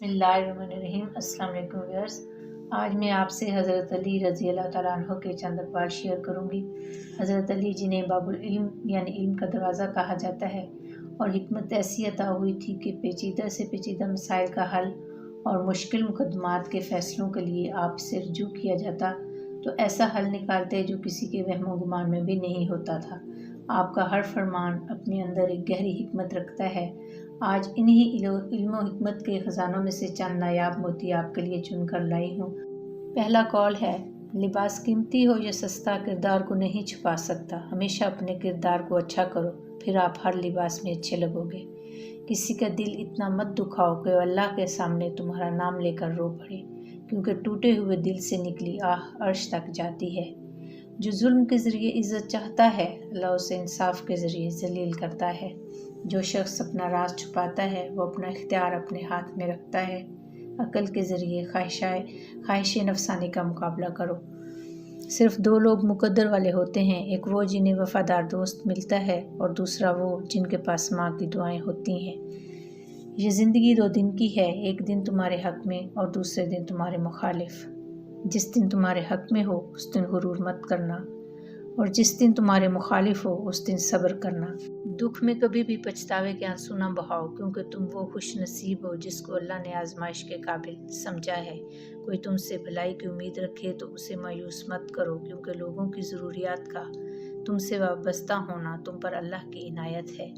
بسم اللہ الرحمن الرحیم۔ السلام علیکم ویورز، آج میں آپ سے حضرت علی رضی اللہ تعالیٰ عنہ کے چند اقوال شیئر کروں گی۔ حضرت علی جنہیں باب العلم یعنی علم کا دروازہ کہا جاتا ہے، اور حکمت ایسی عطا ہوئی تھی کہ پیچیدہ سے پیچیدہ مسائل کا حل اور مشکل مقدمات کے فیصلوں کے لیے آپ سے رجوع کیا جاتا تو ایسا حل نکالتے جو کسی کے وہم و گمان میں بھی نہیں ہوتا تھا۔ آپ کا ہر فرمان اپنے اندر ایک گہری حکمت رکھتا ہے۔ آج انہی علم و حکمت کے خزانوں میں سے چند نایاب موتی آپ کے لیے چن کر لائی ہوں۔ پہلا قول ہے، لباس قیمتی ہو یا سستا کردار کو نہیں چھپا سکتا۔ ہمیشہ اپنے کردار کو اچھا کرو، پھر آپ ہر لباس میں اچھے لگو گے۔ کسی کا دل اتنا مت دکھاؤ کہ وہ اللہ کے سامنے تمہارا نام لے کر رو پڑے، کیونکہ ٹوٹے ہوئے دل سے نکلی آہ عرش تک جاتی ہے۔ جو ظلم کے ذریعے عزت چاہتا ہے، اللہ اسے انصاف کے ذریعے ذلیل کرتا ہے۔ جو شخص اپنا راز چھپاتا ہے، وہ اپنا اختیار اپنے ہاتھ میں رکھتا ہے۔ عقل کے ذریعے خواہش نفسانی کا مقابلہ کرو۔ صرف دو لوگ مقدر والے ہوتے ہیں، ایک وہ جنہیں وفادار دوست ملتا ہے، اور دوسرا وہ جن کے پاس ماں کی دعائیں ہوتی ہیں۔ یہ زندگی 2 دن کی ہے، ایک دن تمہارے حق میں اور دوسرے دن تمہارے مخالف۔ جس دن تمہارے حق میں ہو اس دن غرور مت کرنا، اور جس دن تمہارے مخالف ہو اس دن صبر کرنا۔ دکھ میں کبھی بھی پچھتاوے کے آنسو نہ بہاؤ، کیونکہ تم وہ خوش نصیب ہو جس کو اللہ نے آزمائش کے قابل سمجھا ہے۔ کوئی تم سے بھلائی کی امید رکھے تو اسے مایوس مت کرو، کیونکہ لوگوں کی ضروریات کا تم سے وابستہ ہونا تم پر اللہ کی عنایت ہے۔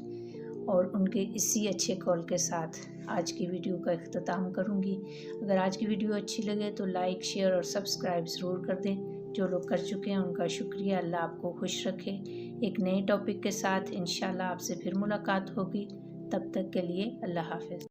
اور ان کے اسی اچھے قول کے ساتھ آج کی ویڈیو کا اختتام کروں گی۔ اگر آج کی ویڈیو اچھی لگے تو لائک، شیئر اور سبسکرائب ضرور کر دیں۔ جو لوگ کر چکے ہیں ان کا شکریہ۔ اللہ آپ کو خوش رکھے۔ ایک نئے ٹاپک کے ساتھ انشاءاللہ آپ سے پھر ملاقات ہوگی۔ تب تک کے لیے اللہ حافظ۔